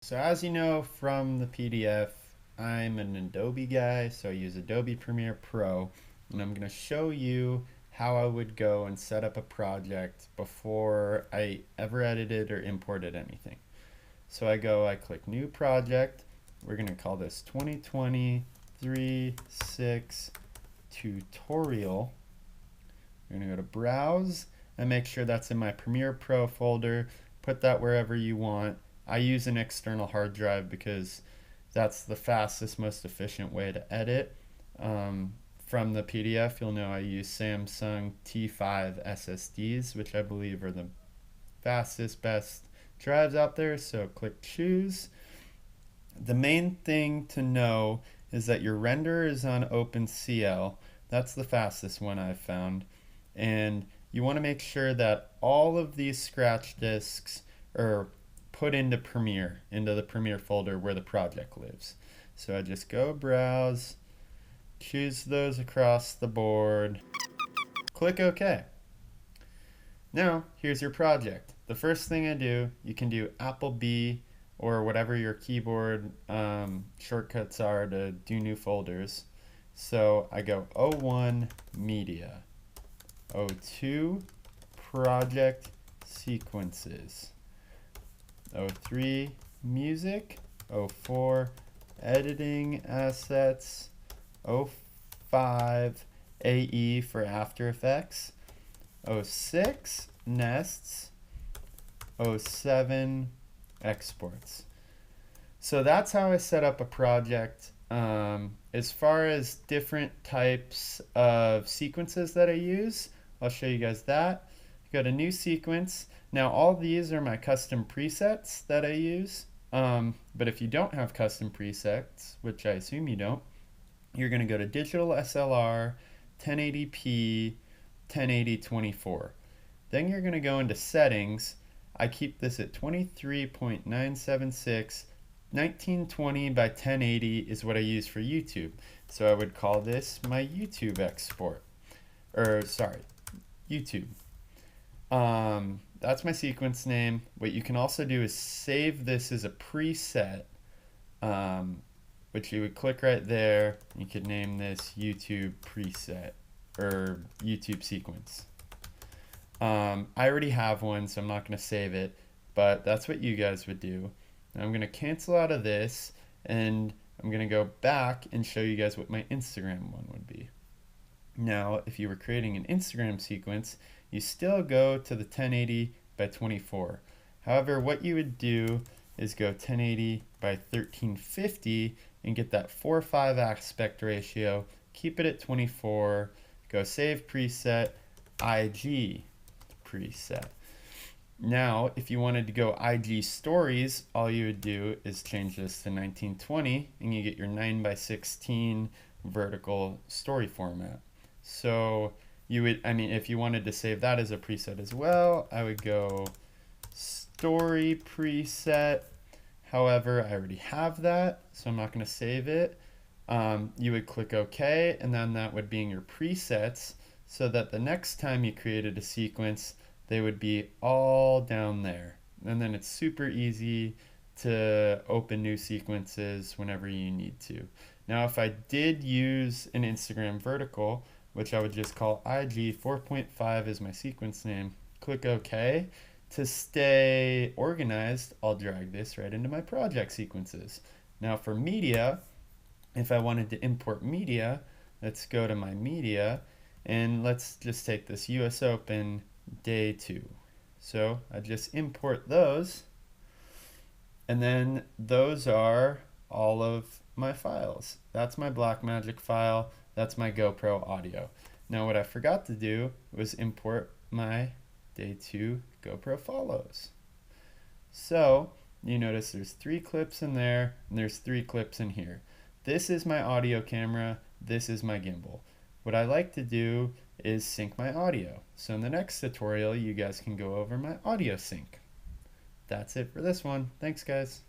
So as you know from the PDF, I'm an Adobe guy, so I use Adobe Premiere Pro, and I'm going to show you how I would go and set up a project before I ever edited or imported anything. So I click New Project. We're going to call this 2023-6 Tutorial. We're going to go to Browse and make sure that's in my Premiere Pro folder. Put that wherever you want. I use an external hard drive because that's the fastest, most efficient way to edit. From the PDF, you'll know I use Samsung T5 SSDs, which I believe are the fastest, best drives out there. So click Choose. The main thing to know is that your render is on OpenCL. That's the fastest one I've found. And you want to make sure that all of these scratch disks are put into Premiere, into the Premiere folder where the project lives. So I just go browse, choose those across the board, click OK. Now, here's your project. The first thing I do, you can do Apple B or whatever your keyboard shortcuts are to do new folders. So I go O1 Media, O2 Project Sequences, O3 Music, O4 Editing Assets, O5 AE for After Effects, O6 Nests, O7 Exports. So that's how I set up a project. As far as different types of sequences that I use, I'll show you guys that. Go to New Sequence. Now all these are my custom presets that I use. But if you don't have custom presets, which I assume you don't, you're going to go to Digital SLR, 1080p, 1080-24. Then you're going to go into Settings. I keep this at 23.976. 1920 by 1080 is what I use for YouTube. So I would call this my YouTube export. Or sorry, YouTube. That's my sequence name. What you can also do is save this as a preset, which you would click right there. You could name this YouTube preset or YouTube sequence. I already have one, so I'm not going to save it, but that's what you guys would do. Now I'm going to cancel out of this, and I'm going to go back and show you guys what my Instagram one would be. Now, if you were creating an Instagram sequence, you still go to the 1080 by 24. However, what you would do is go 1080 by 1350 and get that 4:5 aspect ratio, keep it at 24, go Save Preset, IG preset. Now, if you wanted to go IG Stories, all you would do is change this to 1920 and you get your 9:16 vertical story format. So you would, if you wanted to save that as a preset as well, I would go story preset. However, I already have that, so I'm not going to save it. You would click OK, and then that would be in your presets, so that the next time you created a sequence, they would be all down there. And then it's super easy to open new sequences whenever you need to. Now, if I did use an Instagram vertical, which I would just call IG 4.5 as my sequence name, click OK. To stay organized, I'll drag this right into my project sequences. Now for media, if I wanted to import media, let's go to my media, and let's just take this US Open Day 2. So I just import those, and then those are all of my files. That's my Blackmagic file, that's my GoPro audio. Now what I forgot to do was import my Day 2 GoPro follows. So you notice there's 3 clips in there, and there's 3 clips in here. This is my audio camera, this is my gimbal. What I like to do is sync my audio. So in the next tutorial, you guys can go over my audio sync. That's it for this one. Thanks, guys.